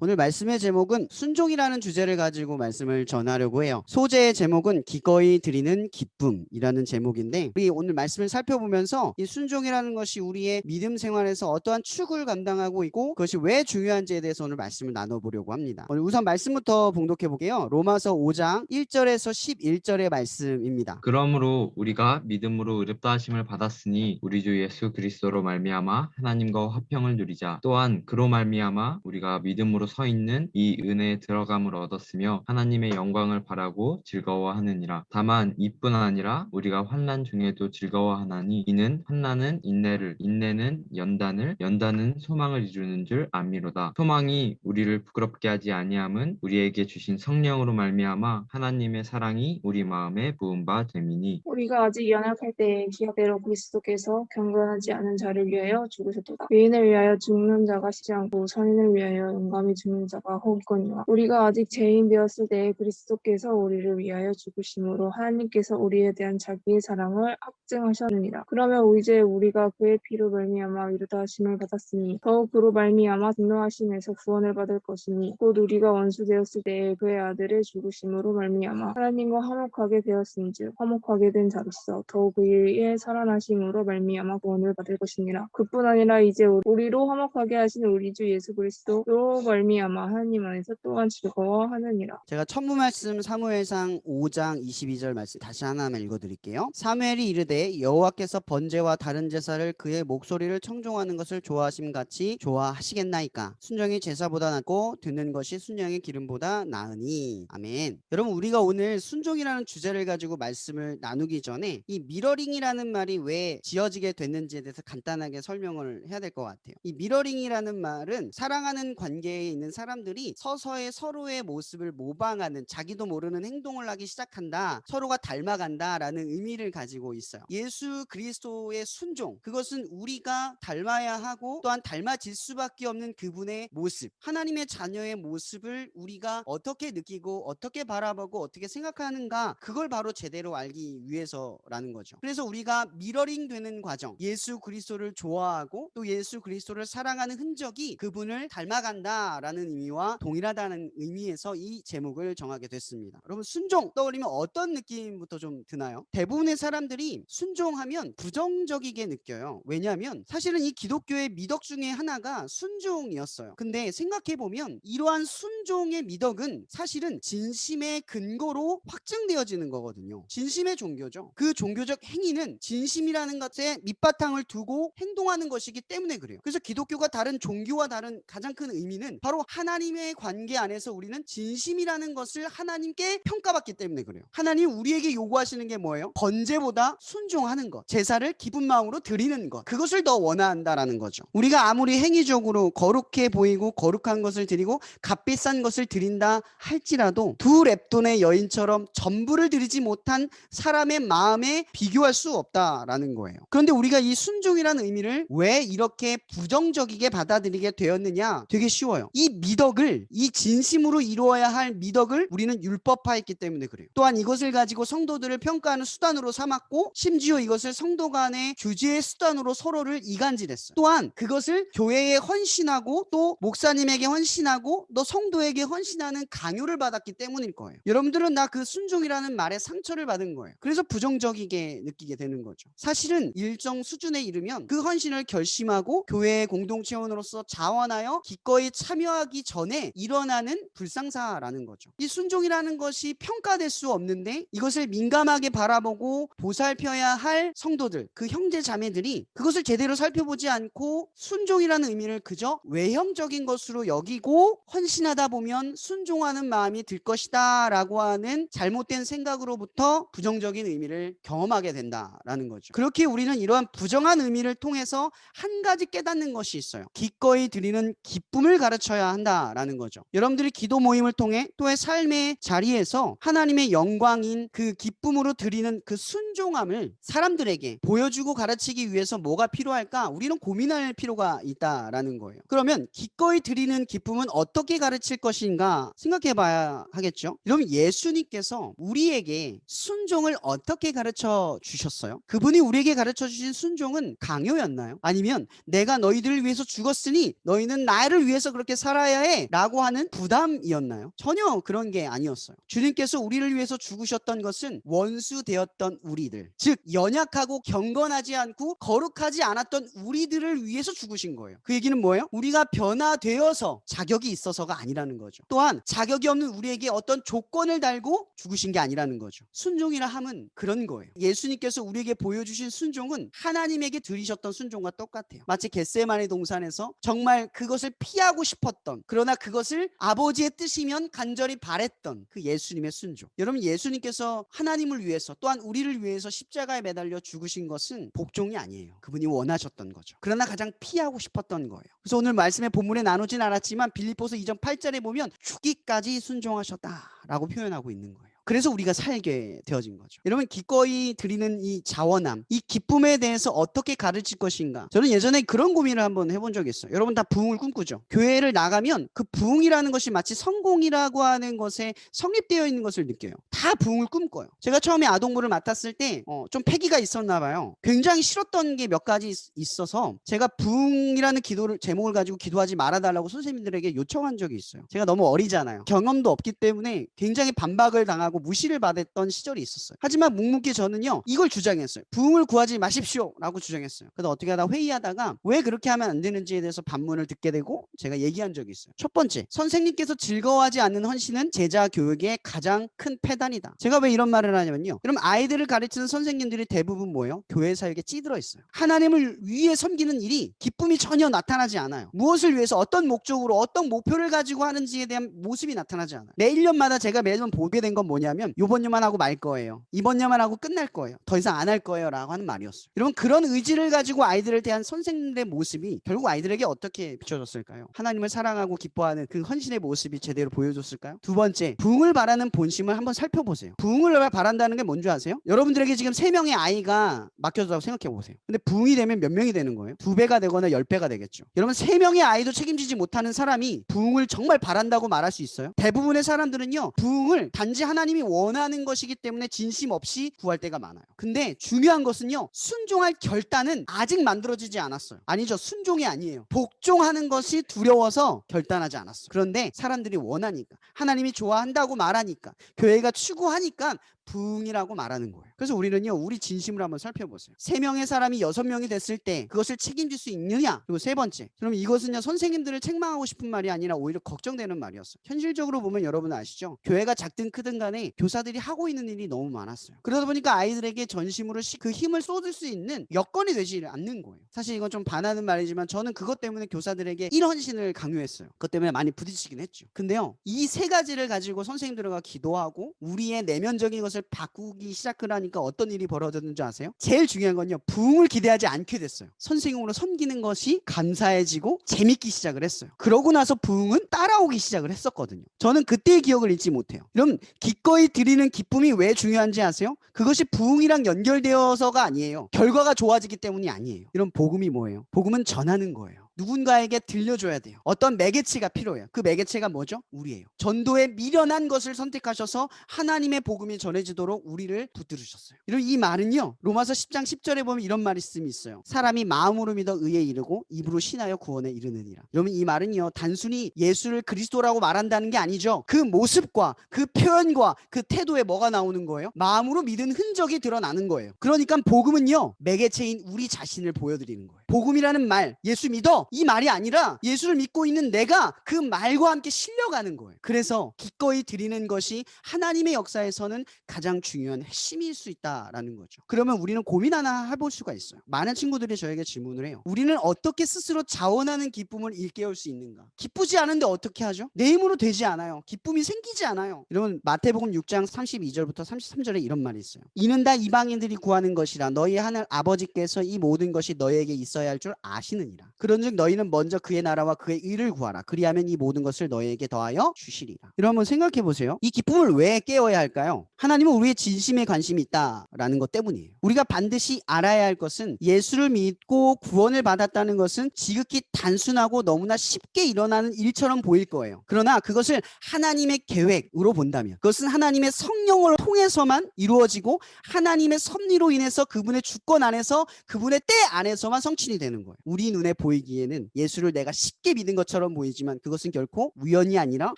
오늘 말씀의 제목은 순종이라는 주제를 가지고 말씀을 전하려고 해요. 소재의 제목은 기꺼이 드리는 기쁨이라는 제목인데, 우리 오늘 말씀을 살펴보면서 이 순종이라는 것이 우리의 믿음 생활에서 어떠한 축을 감당하고 있고 그것이 왜 중요한지에 대해서 오늘 말씀을 나눠보려고 합니다. 오늘 우선 말씀부터 봉독해 볼게요. 로마서 5장 1절에서 11절의 말씀입니다. 그러므로 우리가 믿음으로 의롭다 하심을 받았으니 우리 주 예수 그리스도로 말미암아 하나님과 화평을 누리자. 또한 그로 말미암아 우리가 믿음으로 서 있는 이 은혜에 들어감을 얻었으며 하나님의 영광을 바라고 즐거워하느니라. 다만 이뿐 아니라 우리가 환난 중에도 즐거워하나니 이는 환난은 인내를, 인내는 연단을, 연단은 소망을 이루는 줄 압니로다. 소망이 우리를 부끄럽게 하지 아니함은 우리에게 주신 성령으로 말미암아 하나님의 사랑이 우리 마음에 부은 바 됨이니. 우리가 아직 연약할 때에 기약대로 그리스도께서 경건하지 않은 자를 위하여 죽으셨도다. 의인을 위하여 죽는 자가 쉬지 않고 선인을 위하여 영감히 죽는 자가 허기거니와 우리가 아직 죄인 되었을 때에 그리스도께서 우리를 위하여 죽으심으로 하나님께서 우리에 대한 자기의 사랑을 확증하셨느니라. 그러면 이제 우리가 그의 피로 말미암아 의롭다 하심을 받았으니 더욱 그로 말미암아 분노하심에서 구원을 받을 것이니 곧 우리가 원수 되었을 때에 그의 아들의 죽으심으로 말미암아 하나님과 화목하게 되었은즉 화목하게 된 자로서 더욱 그의 살아나심으로 말미암아 구원을 받을 것이니라. 그뿐 아니라 이제 우리로 화목하게 하신 우리 주 예수 그리스도로 말미암아 하나님 안에서 또한 즐거워하느니라. 제가 천부 말씀 사무엘상 5장 22절 말씀 다시 하나만 읽어드릴게요. 사무엘이 이르되 여호와께서 번제와 다른 제사를 그의 목소리를 청종하는 것을 좋아하심 같이 좋아하시겠나이까. 순종이 제사보다 낫고 듣는 것이 순양의 기름보다 나으니. 아멘. 여러분, 우리가 오늘 순종이라는 주제를 가지고 말씀을 나누기 전에 이 미러링이라는 말이 왜 지어지게 됐는지에 대해서 간단하게 설명을 해야 될 것 같아요. 이 미러링이라는 말은 사랑하는 관계에 있는 사람들이 서서히 서로의 모습을 모방하는, 자기도 모르는 행동을 하기 시작한다, 서로가 닮아간다라는 의미를 가지고 있어요. 예수 그리스도의 순종, 그것은 우리가 닮아야 하고 또한 닮아질 수밖에 없는 그분의 모습, 하나님의 자녀의 모습을 우리가 어떻게 느끼고 어떻게 바라보고 어떻게 생각하는가, 그걸 바로 제대로 알기 위해서라는 거죠. 그래서 우리가 미러링 되는 과정, 예수 그리스도를 좋아하고 또 예수 그리스도를 사랑하는 흔적이 그분을 닮아간다라는 의미와 동일하다는 의미에서 이 제목을 정하게 됐습니다. 여러분, 순종 떠올리면 어떤 느낌부터 좀 드나요? 대부분의 사람들이 순종하면 부정적이게 느껴요. 왜냐하면 사실은 이 기독교의 미덕 중에 하나가 순종이었어요. 근데 생각해보면 이러한 순종의 미덕은 사실은 진심의 근거로 확증되어지는 거거든요. 진심의 종교죠. 그 종교적 행위는 진심이라는 것에 밑바탕을 두고 행동하는 것이기 때문에 그래요. 그래서 기독교가 다른 종교와 다른 가장 큰 의미는 바로 하나님의 관계 안에서 우리는 진심이라는 것을 하나님께 평가받기 때문에 그래요. 하나님 우리에게 요구하시는 게 뭐예요? 번제보다 순종하는 것, 제사를 기쁜 마음으로 드리는 것, 그것을 더 원한다라는 거죠. 우리가 아무리 행위적으로 거룩해 보이고 거룩한 것을 드리고 값비싼 것을 드린다 할지라도 두 렙돈의 여인처럼 전부를 드리지 못한 사람의 마음에 비교할 수 없다라는 거예요. 그런데 우리가 이 순종이라는 의미를 왜 이렇게 부정적이게 받아들이게 되었느냐? 되게 쉬워요. 이 미덕을, 이 진심으로 이루어야 할 미덕을 우리는 율법화했기 때문에 그래요. 또한 이것을 가지고 성도들을 평가하는 수단으로 삼았고, 심지어 이것을 성도 간의 규제의 수단으로 서로를 이간질했어요. 또한 그것을 교회에 헌신하고 또 목사님에게 헌신하고 또 성도에게 헌신하는 강요를 받았기 때문일 거예요. 여러분들은 나 그 순종이라는 말에 상처를 받은 거예요. 그래서 부정적이게 느끼게 되는 거죠. 사실은 일정 수준에 이르면 그 헌신을 결심하고 교회의 공동체원으로서 자원하여 기꺼이 참여하기 전에 일어나는 불상사라는 거죠. 이 순종이라는 것이 평가될 수 없는데 이것을 민감하게 바라보고 보살펴야 할 성도들, 그 형제 자매들이 그것을 제대로 살펴보지 않고 순종이라는 의미를 그저 외형적인 것으로 여기고 헌신하다 보면 순종하는 마음이 들 것이다 라고 하는 잘못된 생각으로부터 부정적인 의미를 경험하게 된다라는 거죠. 그렇게 우리는 이러한 부정한 의미를 통해서 한 가지 깨닫는 것이 있어요. 기꺼이 드리는 기쁨을 가르쳐야 한다라는 거죠. 여러분들이 기도 모임을 통해 또의 삶의 자리에서 하나님의 영광인 그 기쁨으로 드리는 그 순종함을 사람들에게 보여주고 가르치기 위해서 뭐가 필요할까? 우리는 고민할 필요가 있다라는 거예요. 그러면 기꺼이 드리는 기쁨은 어떻게 가르칠 것인가 생각해 봐야 하겠죠. 여러분, 예수님께서 우리에게 순종을 어떻게 가르쳐 주셨어요? 그분이 우리에게 가르쳐 주신 순종은 강요였나요? 아니면 내가 너희들을 위해서 죽었으니 너희는 나를 위해서 그렇게 살아 살아야 해 라고 하는 부담이었나요? 전혀 그런 게 아니었어요. 주님께서 우리를 위해서 죽으셨던 것은 원수 되었던 우리들, 즉 연약하고 경건하지 않고 거룩하지 않았던 우리들을 위해서 죽으신 거예요. 그 얘기는 뭐예요? 우리가 변화되어서 자격이 있어서가 아니라는 거죠. 또한 자격이 없는 우리에게 어떤 조건을 달고 죽으신 게 아니라는 거죠. 순종이라 함은 그런 거예요. 예수님께서 우리에게 보여주신 순종은 하나님에게 드리셨던 순종과 똑같아요. 마치 겟세마네 동산에서 정말 그것을 피하고 싶었던, 그러나 그것을 아버지의 뜻이면 간절히 바랬던 그 예수님의 순종. 여러분, 예수님께서 하나님을 위해서 또한 우리를 위해서 십자가에 매달려 죽으신 것은 복종이 아니에요. 그분이 원하셨던 거죠. 그러나 가장 피하고 싶었던 거예요. 그래서 오늘 말씀의 본문에 나누진 않았지만 빌립보서 2장 8절에 보면 죽기까지 순종하셨다라고 표현하고 있는 거예요. 그래서 우리가 살게 되어진 거죠. 여러분, 기꺼이 드리는 이 자원함, 이 기쁨에 대해서 어떻게 가르칠 것인가? 저는 예전에 그런 고민을 한번 해본 적이 있어요. 여러분 다 부흥을 꿈꾸죠. 교회를 나가면 그 부흥이라는 것이 마치 성공이라고 하는 것에 성립되어 있는 것을 느껴요. 다 부흥을 꿈꿔요. 제가 처음에 아동부를 맡았을 때 좀 패기가 있었나 봐요. 굉장히 싫었던 게 몇 가지 있어서 제가 부흥이라는 기도를 제목을 가지고 기도하지 말아달라고 선생님들에게 요청한 적이 있어요. 제가 너무 어리잖아요. 경험도 없기 때문에 굉장히 반박을 당하고 무시를 받았던 시절이 있었어요. 하지만 묵묵히 저는요, 이걸 주장했어요. 부흥을 구하지 마십시오 라고 주장했어요. 그래서 어떻게 하다 회의하다가 왜 그렇게 하면 안 되는지에 대해서 반문을 듣게 되고 제가 얘기한 적이 있어요. 첫 번째, 선생님께서 즐거워하지 않는 헌신은 제자 교육의 가장 큰 폐단이다. 제가 왜 이런 말을 하냐면요, 여러분, 아이들을 가르치는 선생님들이 대부분 뭐예요? 교회 사역에 찌들어 있어요. 하나님을 위해 섬기는 일이 기쁨이 전혀 나타나지 않아요. 무엇을 위해서, 어떤 목적으로, 어떤 목표를 가지고 하는지에 대한 모습이 나타나지 않아요. 매 1년마다 제가 매번 보게 된 건 뭐냐면, 이번 년만 하고 말 거예요. 이번 년만 하고 끝날 거예요. 더 이상 안 할 거예요 라고 하는 말이었어요. 여러분, 그런 의지를 가지고 아이들을 대한 선생님들의 모습이 결국 아이들에게 어떻게 비춰졌을까요? 하나님을 사랑하고 기뻐하는 그 헌신의 모습이 제대로 보여줬을까요? 두 번째, 부흥을 바라는 본심을 한번 살펴보세요. 부흥을 바란다는 게 뭔지 아세요? 여러분들에게 지금 3명의 아이가 맡겨졌다고 생각해 보세요. 근데 부흥이 되면 몇 명이 되는 거예요? 2배가 되거나 10배가 되겠죠. 여러분, 3명의 아이도 책임지지 못하는 사람이 부흥을 정말 바란다고 말할 수 있어요? 대부분의 사람들은요, 부흥을 단지 하나님이 원하는 것이기 때문에 진심 없이 구할 때가 많아요. 근데 중요한 것은요, 순종할 결단은 아직 만들어지지 않았어요. 아니죠, 순종이 아니에요. 복종하는 것이 두려워서 결단하지 않았어요. 그런데 사람들이 원하니까, 하나님이 좋아한다고 말하니까, 교회가 추구하니까 부흥이라고 말하는 거예요. 그래서 우리는요, 우리 진심을 한번 살펴보세요. 3명의 사람이 6명이 됐을 때 그것을 책임질 수 있느냐? 그리고 세 번째, 그럼 이것은요, 선생님들을 책망하고 싶은 말이 아니라 오히려 걱정되는 말이었어요. 현실적으로 보면 여러분 아시죠? 교회가 작든 크든 간에 교사들이 하고 있는 일이 너무 많았어요. 그러다 보니까 아이들에게 전심으로 그 힘을 쏟을 수 있는 여건이 되지 않는 거예요. 사실 이건 좀 반하는 말이지만 저는 그것 때문에 교사들에게 일헌신을 강요했어요. 그것 때문에 많이 부딪히긴 했죠. 근데요, 이 3가지를 가지고 선생님들과 기도하고 우리의 내면적인 것을 바꾸기 시작을 하니까 어떤 일이 벌어졌는지 아세요? 제일 중요한 건요, 부흥을 기대하지 않게 됐어요. 선생님으로 섬기는 것이 감사해지고 재밌기 시작을 했어요. 그러고 나서 부흥은 따라오기 시작을 했었거든요. 저는 그때의 기억을 잊지 못해요. 여러분, 기꺼이 드리는 기쁨이 왜 중요한지 아세요? 그것이 부흥이랑 연결되어서가 아니에요. 결과가 좋아지기 때문이 아니에요. 이런 복음이 뭐예요? 복음은 전하는 거예요. 누군가에게 들려줘야 돼요. 어떤 매개체가 필요해요. 그 매개체가 뭐죠? 우리예요. 전도에 미련한 것을 선택하셔서 하나님의 복음이 전해지도록 우리를 붙들으셨어요. 이런 이 말은요, 로마서 10장 10절에 보면 이런 말씀이 있어요. 사람이 마음으로 믿어 의에 이르고 입으로 신하여 구원에 이르느니라. 여러분, 이 말은요, 단순히 예수를 그리스도라고 말한다는 게 아니죠. 그 모습과 그 표현과 그 태도에 뭐가 나오는 거예요? 마음으로 믿은 흔적이 드러나는 거예요. 그러니까 복음은요, 매개체인 우리 자신을 보여드리는 거예요. 복음이라는 말, 예수 믿어, 이 말이 아니라 예수를 믿고 있는 내가 그 말과 함께 실려가는 거예요. 그래서 기꺼이 드리는 것이 하나님의 역사에서는 가장 중요한 핵심일 수 있다라는 거죠. 그러면 우리는 고민 하나 해볼 수가 있어요. 많은 친구들이 저에게 질문을 해요. 우리는 어떻게 스스로 자원하는 기쁨을 일깨울 수 있는가? 기쁘지 않은데 어떻게 하죠? 내 힘으로 되지 않아요. 기쁨이 생기지 않아요. 여러분, 마태복음 6장 32절부터 33절에 이런 말이 있어요. 이는 다 이방인들이 구하는 것이라 너희 하늘 아버지께서 이 모든 것이 너희에게 있어야 할 줄 아시느니라. 그런즉 너희는 먼저 그의 나라와 그의 의를 구하라. 그리하면 이 모든 것을 너희에게 더하여 주시리라. 여러분, 한번 생각해 보세요. 이 기쁨을 왜 깨워야 할까요? 하나님은 우리의 진심에 관심이 있다라는 것 때문이에요. 우리가 반드시 알아야 할 것은 예수를 믿고 구원을 받았다는 것은 지극히 단순하고 너무나 쉽게 일어나는 일처럼 보일 거예요. 그러나 그것을 하나님의 계획으로 본다면, 그것은 하나님의 성령을 통해서만 이루어지고 하나님의 섭리로 인해서 그분의 주권 안에서, 그분의 때 안에서만 성취이 되는 거예요. 우리 눈에 보이기에 보기에는 예수를 내가 쉽게 믿은 것처럼 보이지만 그것은 결코 우연이 아니라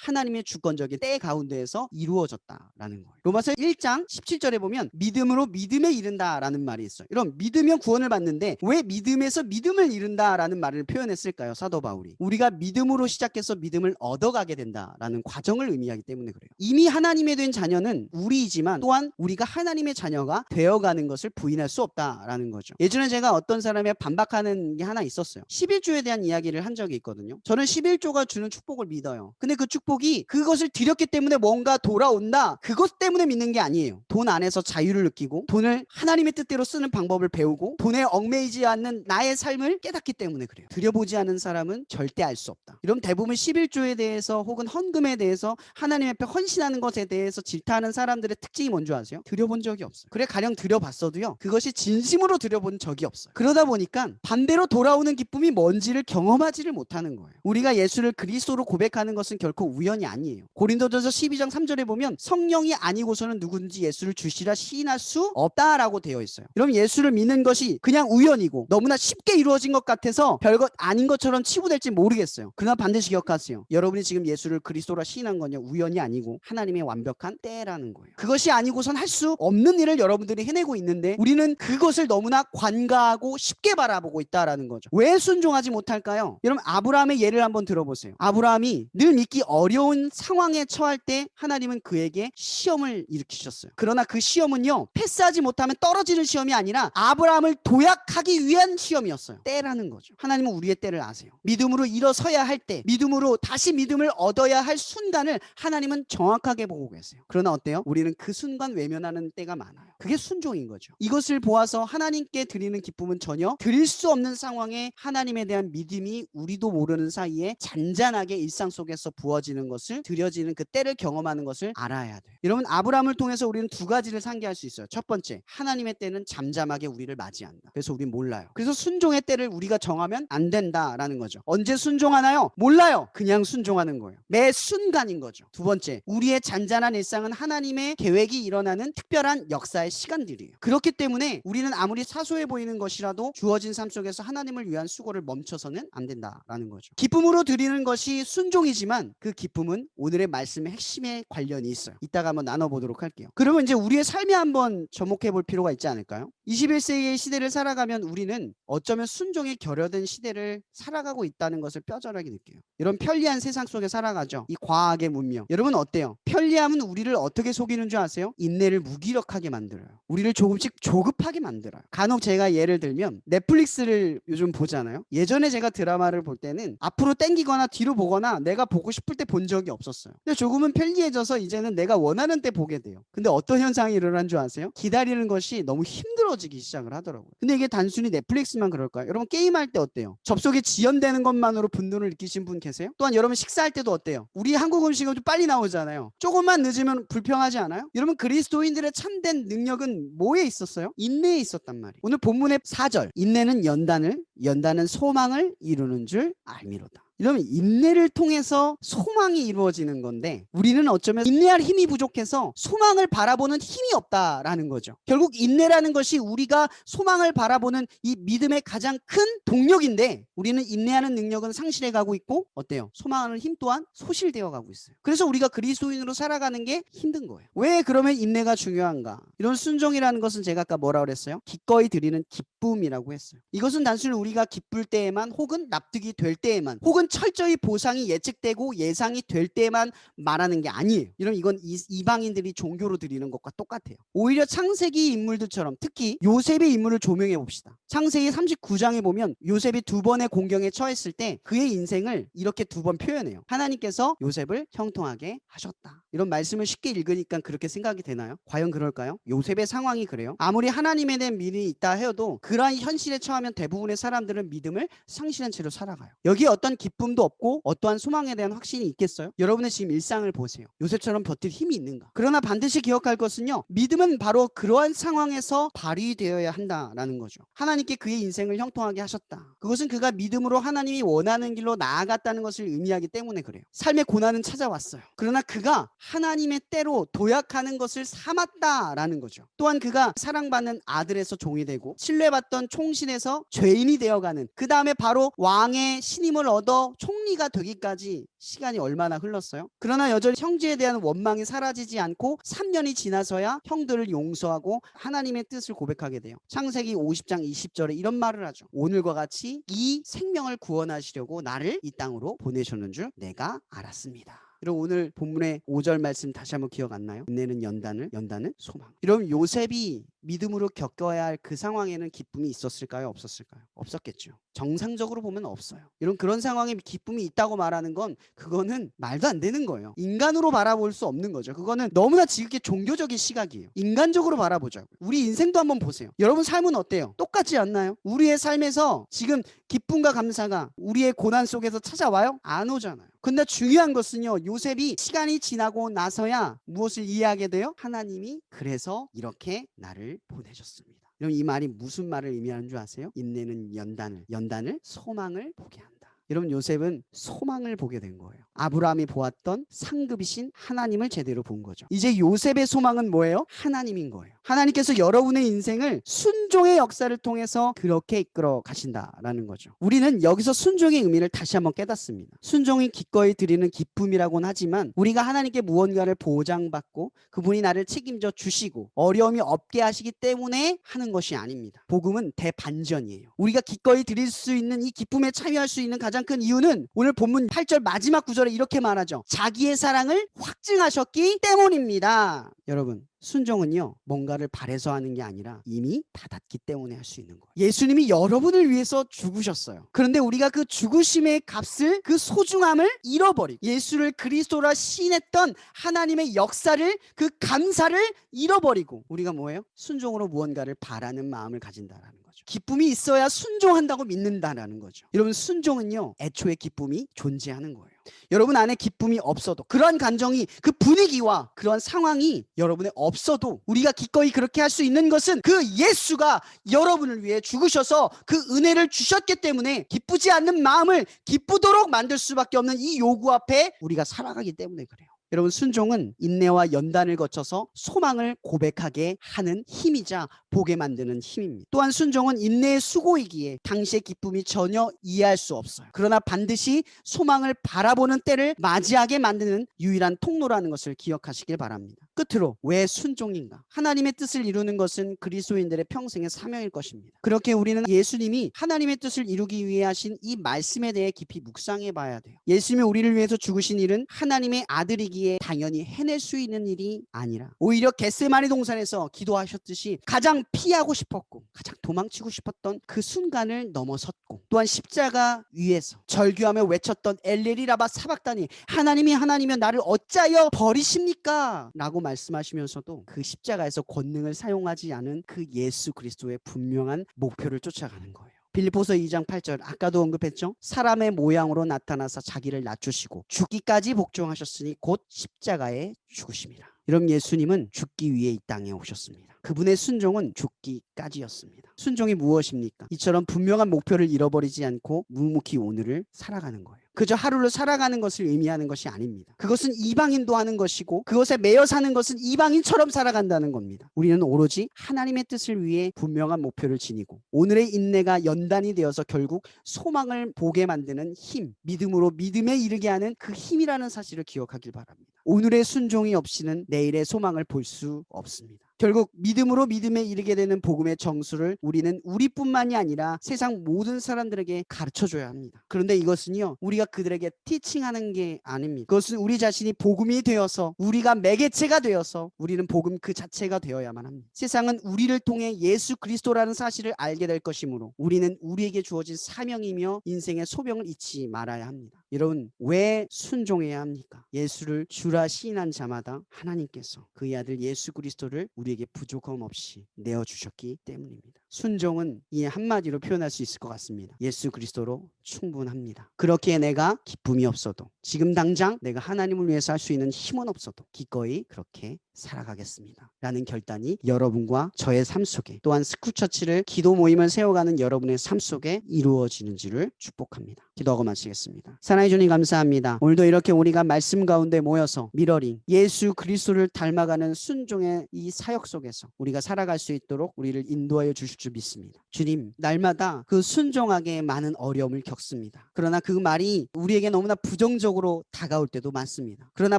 하나님의 주권적인 때 가운데에서 이루어졌다라는 거예요. 로마서 1장 17절에 보면 믿음으로 믿음에 이른다라는 말이 있어요. 이런 믿으면 구원을 받는데 왜 믿음에서 믿음을 이룬다라는 말을 표현했을까요? 사도 바울이 우리가 믿음으로 시작해서 믿음을 얻어가게 된다라는 과정을 의미하기 때문에 그래요. 이미 하나님의 된 자녀는 우리이지만 또한 우리가 하나님의 자녀가 되어가는 것을 부인할 수 없다라는 거죠. 예전에 제가 어떤 사람이 반박하는 게 하나 있었어요. 11조에 대한 이야기를 한 적이 있거든요. 저는 11조가 주는 축복을 믿어요. 근데 그 축복이 그것을 드렸기 때문에 뭔가 돌아온다, 그것 때문에 믿는 게 아니에요. 돈 안에서 자유를 느끼고 돈을 하나님의 뜻대로 쓰는 방법을 배우고 돈에 얽매이지 않는 나의 삶을 깨닫기 때문에 그래요. 드려보지 않은 사람은 절대 알 수 없다. 이런 대부분 11조에 대해서 혹은 헌금에 대해서 하나님 앞에 헌신하는 것에 대해서 질타하는 사람들의 특징이 뭔지 아세요? 드려본 적이 없어요. 그래 가령 드려봤어도요, 그것이 진심으로 드려본 적이 없어요. 그러다 보니까 반대로 돌아오는 기쁨이 뭔지를 경험하지를 못하는 거예요. 우리가 예수를 그리스도로 고백하는 것은 결코 우연이 아니에요. 고린도전서 12장 3절에 보면 성령이 아니고서는 누구든지 예수를 주시라 시인할 수 없다라고 되어 있어요. 여러분, 예수를 믿는 것이 그냥 우연이고 너무나 쉽게 이루어진 것 같아서 별것 아닌 것처럼 치부될지 모르겠어요. 그러나 반드시 기억하세요. 여러분이 지금 예수를 그리스도라 시인한 건요, 우연이 아니고 하나님의 완벽한 때라는 거예요. 그것이 아니고선 할 수 없는 일을 여러분들이 해내고 있는데 우리는 그것을 너무나 관가하고 쉽게 바라보고 있다라는 거죠. 왜 순종하지 못할까요? 여러분, 아브라함의 예를 한번 들어보세요. 아브라함이 늘 믿기 어려운 상황에 처할 때 하나님은 그에게 시험을 일으키셨어요. 그러나 그 시험은요, 패스하지 못하면 떨어지는 시험이 아니라 아브라함을 도약하기 위한 시험이었어요. 때라는 거죠. 하나님은 우리의 때를 아세요. 믿음으로 일어서야 할 때, 믿음으로 다시 믿음을 얻어야 할 순간을 하나님은 정확하게 보고 계세요. 그러나 어때요? 우리는 그 순간 외면하는 때가 많아요. 그게 순종인 거죠. 이것을 보아서 하나님께 드리는 기쁨은 전혀 드릴 수 없는 상황에 하나님에 대한 믿음이 우리도 모르는 사이에 잔잔하게 일상 속에서 부어지는 것을, 드려지는 그 때를 경험하는 것을 알아야 돼요. 여러분, 아브라함을 통해서 우리는 두 가지를 상기할 수 있어요. 첫 번째, 하나님의 때는 잠잠하게 우리를 맞이한다. 그래서 우린 몰라요. 그래서 순종의 때를 우리가 정하면 안 된다라는 거죠. 언제 순종하나요? 몰라요. 그냥 순종하는 거예요. 매 순간인 거죠. 두 번째, 우리의 잔잔한 일상은 하나님의 계획이 일어나는 특별한 역사의 시간들이에요. 그렇기 때문에 우리는 아무리 사소해 보이는 것이라도 주어진 삶 속에서 하나님을 위한 수고를 멈춰서는 안 된다라는 거죠. 기쁨으로 드리는 것이 순종이지만 그 기쁨은 오늘의 말씀의 핵심에 관련이 있어요. 이따가 한번 나눠보도록 할게요. 그러면 이제 우리의 삶에 한번 접목해 볼 필요가 있지 않을까요? 21세기의 시대를 살아가면 우리는 어쩌면 순종에 결여된 시대를 살아가고 있다는 것을 뼈저하게 느껴요. 이런 편리한 세상 속에 살아가죠. 이 과학의 문명. 여러분 어때요? 편리함은 우리를 어떻게 속이는 줄 아세요? 인내를 무기력하게 만들어요. 우리를 조금씩 조급하게 만들어요. 간혹 제가 예를 들면 넷플릭스를 요즘 보잖아요. 예전에 제가 드라마를 볼 때는 앞으로 땡기거나 뒤로 보거나 내가 보고 싶을 때 본 적이 없었어요. 근데 조금은 편리해져서 이제는 내가 원하는 때 보게 돼요. 근데 어떤 현상이 일어난 줄 아세요? 기다리는 것이 너무 힘들어지기 시작을 하더라고요. 근데 이게 단순히 넷플릭스만 그럴까요? 여러분, 게임할 때 어때요? 접속이 지연되는 것만으로 분노를 느끼신 분 계세요? 또한 여러분, 식사할 때도 어때요? 우리 한국 음식은 좀 빨리 나오잖아요. 조금만 늦으면 불평하지 않아요? 여러분, 그리스도인들의 참된 능력은 뭐에 있었어요? 인내에 있었단 말이에요. 오늘 본문의 4절, 인내는 연단은 소망을 이루는 줄 알미로다. 이러면 인내를 통해서 소망이 이루어지는 건데 우리는 어쩌면 인내할 힘이 부족해서 소망을 바라보는 힘이 없다라는 거죠. 결국 인내라는 것이 우리가 소망을 바라보는 이 믿음의 가장 큰 동력인데 우리는 인내하는 능력은 상실해 가고 있고 어때요? 소망하는 힘 또한 소실되어 가고 있어요. 그래서 우리가 그리스도인으로 살아가는 게 힘든 거예요. 왜 그러면 인내가 중요한가? 이런 순종이라는 것은 제가 아까 뭐라 그랬어요? 기꺼이 드리는 기쁨이라고 했어요. 이것은 단순히 우리가 기쁠 때에만 혹은 납득이 될 때에만 혹은 철저히 보상이 예측되고 예상이 될 때만 말하는 게 아니에요. 이건 이방인들이 종교로 드리는 것과 똑같아요. 오히려 창세기 인물들처럼 특히 요셉의 인물을 조명해 봅시다. 창세기 39장에 보면 요셉이 두 번의 공경에 처했을 때 그의 인생을 이렇게 두 번 표현해요. 하나님께서 요셉을 형통하게 하셨다. 이런 말씀을 쉽게 읽으니까 그렇게 생각이 되나요? 과연 그럴까요? 요셉의 상황이 그래요? 아무리 하나님에 대한 믿음이 있다 해도 그러한 현실에 처하면 대부분의 사람들은 믿음을 상실한 채로 살아가요. 여기에 어떤 기쁨 기쁨도 없고 어떠한 소망에 대한 확신이 있겠어요? 여러분의 지금 일상을 보세요. 요셉처럼 버틸 힘이 있는가? 그러나 반드시 기억할 것은요, 믿음은 바로 그러한 상황에서 발휘되어야 한다라는 거죠. 하나님께 그의 인생을 형통하게 하셨다. 그것은 그가 믿음으로 하나님이 원하는 길로 나아갔다는 것을 의미하기 때문에 그래요. 삶의 고난은 찾아왔어요. 그러나 그가 하나님의 때로 도약하는 것을 삼았다라는 거죠. 또한 그가 사랑받는 아들에서 종이 되고 신뢰받던 총신에서 죄인이 되어가는, 그 다음에 바로 왕의 신임을 얻어 총리가 되기까지 시간이 얼마나 흘렀어요? 그러나 여전히 형제에 대한 원망이 사라지지 않고 3년이 지나서야 형들을 용서하고 하나님의 뜻을 고백하게 돼요. 창세기 50장 20절에 이런 말을 하죠. 오늘과 같이 이 생명을 구원하시려고 나를 이 땅으로 보내셨는 줄 내가 알았습니다. 여러분, 오늘 본문의 5절 말씀 다시 한번 기억 안 나요? 인내는 연단은 소망. 여러분, 요셉이 믿음으로 겪어야 할 그 상황에는 기쁨이 있었을까요? 없었을까요? 없었겠죠. 정상적으로 보면 없어요. 여러분, 그런 상황에 기쁨이 있다고 말하는 건 그거는 말도 안 되는 거예요. 인간으로 바라볼 수 없는 거죠. 그거는 너무나 지극히 종교적인 시각이에요. 인간적으로 바라보자고요. 우리 인생도 한번 보세요. 여러분 삶은 어때요? 똑같지 않나요? 우리의 삶에서 지금 기쁨과 감사가 우리의 고난 속에서 찾아와요? 안 오잖아요. 근데 중요한 것은요, 요셉이 시간이 지나고 나서야 무엇을 이해하게 돼요? 하나님이 그래서 이렇게 나를 보내셨습니다. 여러분, 이 말이 무슨 말을 의미하는 줄 아세요? 인내는 연단을 소망을 보게 한다. 여러분, 요셉은 소망을 보게 된 거예요. 아브라함이 보았던 상급이신 하나님을 제대로 본 거죠. 이제 요셉의 소망은 뭐예요? 하나님인 거예요. 하나님께서 여러분의 인생을 순종의 역사를 통해서 그렇게 이끌어 가신다라는 거죠. 우리는 여기서 순종의 의미를 다시 한번 깨닫습니다. 순종이 기꺼이 드리는 기쁨이라고는 하지만 우리가 하나님께 무언가를 보장받고 그분이 나를 책임져 주시고 어려움이 없게 하시기 때문에 하는 것이 아닙니다. 복음은 대반전이에요. 우리가 기꺼이 드릴 수 있는 이 기쁨에 참여할 수 있는 가장 큰 이유는 오늘 본문 8절 마지막 구절에 이렇게 말하죠. 자기의 사랑을 확증하셨기 때문입니다. 여러분, 순종은요, 뭔가를 바래서 하는 게 아니라 이미 받았기 때문에 할 수 있는 거예요. 예수님이 여러분을 위해서 죽으셨어요. 그런데 우리가 그 죽으심의 값을, 그 소중함을 잃어버리고 예수를 그리스도라 시인했던 하나님의 역사를, 그 감사를 잃어버리고 우리가 뭐예요? 순종으로 무언가를 바라는 마음을 가진다라는 거죠. 기쁨이 있어야 순종한다고 믿는다라는 거죠. 여러분, 순종은요, 애초에 기쁨이 존재하는 거예요. 여러분 안에 기쁨이 없어도, 그러한 감정이, 그 분위기와 그러한 상황이 여러분에 없어도 우리가 기꺼이 그렇게 할 수 있는 것은 그 예수가 여러분을 위해 죽으셔서 그 은혜를 주셨기 때문에 기쁘지 않는 마음을 기쁘도록 만들 수밖에 없는 이 요구 앞에 우리가 살아가기 때문에 그래요. 여러분, 순종은 인내와 연단을 거쳐서 소망을 고백하게 하는 힘이자 보게 만드는 힘입니다. 또한 순종은 인내의 수고이기에 당시의 기쁨이 전혀 이해할 수 없어요. 그러나 반드시 소망을 바라보는 때를 맞이하게 만드는 유일한 통로라는 것을 기억하시길 바랍니다. 끝으로 왜 순종인가? 하나님의 뜻을 이루는 것은 그리스도인들의 평생의 사명일 것입니다. 그렇게 우리는 예수님이 하나님의 뜻을 이루기 위해 하신 이 말씀에 대해 깊이 묵상해 봐야 돼요. 예수님이 우리를 위해서 죽으신 일은 하나님의 아들이기에 당연히 해낼 수 있는 일이 아니라 오히려 겟세마네 동산에서 기도하셨듯이 가장 피하고 싶었고 가장 도망치고 싶었던 그 순간을 넘어섰고, 또한 십자가 위에서 절규하며 외쳤던 엘레리 라바 사박다니, 하나님이 하나님이여 나를 어찌하여 버리십니까? 라고 말씀하시면서도 그 십자가에서 권능을 사용하지 않은 그 예수 그리스도의 분명한 목표를 쫓아가는 거예요. 빌립보서 2장 8절 아까도 언급했죠. 사람의 모양으로 나타나서 자기를 낮추시고 죽기까지 복종하셨으니 곧 십자가에 죽으심이라. 여러분, 예수님은 죽기 위해 이 땅에 오셨습니다. 그분의 순종은 죽기까지였습니다. 순종이 무엇입니까? 이처럼 분명한 목표를 잃어버리지 않고 묵묵히 오늘을 살아가는 거예요. 그저 하루를 살아가는 것을 의미하는 것이 아닙니다. 그것은 이방인도 하는 것이고 그것에 매여 사는 것은 이방인처럼 살아간다는 겁니다. 우리는 오로지 하나님의 뜻을 위해 분명한 목표를 지니고 오늘의 인내가 연단이 되어서 결국 소망을 보게 만드는 힘, 믿음으로 믿음에 이르게 하는 그 힘이라는 사실을 기억하길 바랍니다. 오늘의 순종이 없이는 내일의 소망을 볼 수 없습니다. 결국 믿음으로 믿음에 이르게 되는 복음의 정수를 우리는 우리뿐만이 아니라 세상 모든 사람들에게 가르쳐줘야 합니다. 그런데 이것은요, 우리가 그들에게 티칭하는 게 아닙니다. 그것은 우리 자신이 복음이 되어서, 우리가 매개체가 되어서 우리는 복음 그 자체가 되어야만 합니다. 세상은 우리를 통해 예수 그리스도라는 사실을 알게 될 것이므로 우리는 우리에게 주어진 사명이며 인생의 소명을 잊지 말아야 합니다. 여러분 왜 순종해야 합니까? 예수를 주라 시인한 자마다 하나님께서 그의 아들 예수 그리스도를 우리에게 부족함 없이 내어주셨기 때문입니다. 순종은 이 한마디로 표현할 수 있을 것 같습니다. 예수 그리스도로 충분합니다. 그렇기에 내가 기쁨이 없어도 지금 당장 내가 하나님을 위해서 할 수 있는 힘은 없어도 기꺼이 그렇게 살아가겠습니다 라는 결단이 여러분과 저의 삶 속에, 또한 스쿨처치를 기도 모임을 세워가는 여러분의 삶 속에 이루어지는지를 축복합니다. 기도하고 마치겠습니다. 사랑해 주님 감사합니다. 오늘도 이렇게 우리가 말씀 가운데 모여서 미러링 예수 그리스도를 닮아가는 순종의 이 사역 속에서 우리가 살아갈 수 있도록 우리를 인도하여 주실 줄 믿습니다. 주님, 날마다 그 순종하게 많은 어려움을 겪습니다. 그러나 그 말이 우리에게 너무나 부정적으로 다가올 때도 많습니다. 그러나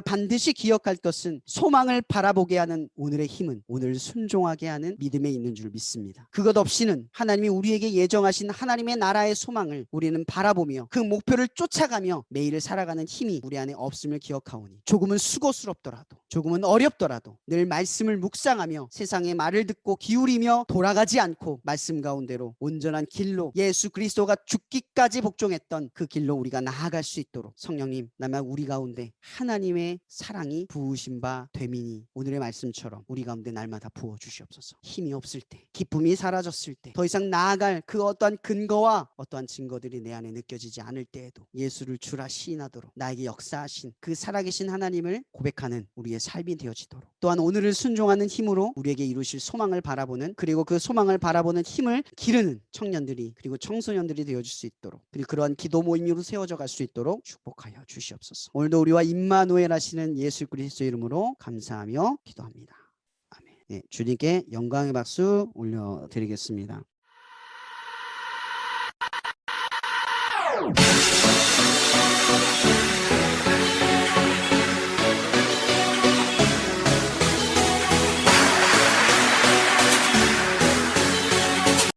반드시 기억할 것은 소망을 바라보게 하는 오늘의 힘은 오늘 순종하게 하는 믿음에 있는 줄 믿습니다. 그것 없이는 하나님이 우리에게 예정하신 하나님의 나라의 소망을 우리는 바라보며 그 목표를 쫓아가며 매일을 살아가는 힘이 우리 안에 없음을 기억하오니 조금은 수고스럽더라도 조금은 어렵더라도 늘 말씀을 묵상하며 세상의 말을 듣고 기울이며 돌아가지 않고 말씀 가운데로 온전한 길로 예수 그리스도가 죽기까지 복종했던 그 길로 우리가 나아갈 수 있도록 성령님, 나만 우리 가운데 하나님의 사랑이 부으신 바 되미니 오늘의 말씀처럼 우리 가운데 날마다 부어주시옵소서. 힘이 없을 때, 기쁨이 사라졌을 때, 더 이상 나아갈 그 어떠한 근거와 어떠한 증거들이 내 안에 느껴지지 않을 때에도 예수를 주라 시인하도록 나에게 역사하신 그 살아계신 하나님을 고백하는 우리의 삶이 되어지도록, 또한 오늘을 순종하는 힘으로 우리에게 이루실 소망을 바라보는, 그리고 그 소망을 바라보는 힘을 기르는 청년들이 그리고 청소년들이 되어줄 수 있도록, 그리고 그러한 기도 모임으로 세워져 갈 수 있도록 축복하여 주시옵소서. 오늘도 우리와 임마누엘 하시는 예수 그리스도 이름으로 감사하며 기도합니다. 아멘. 네, 주님께 영광의 박수 올려드리겠습니다.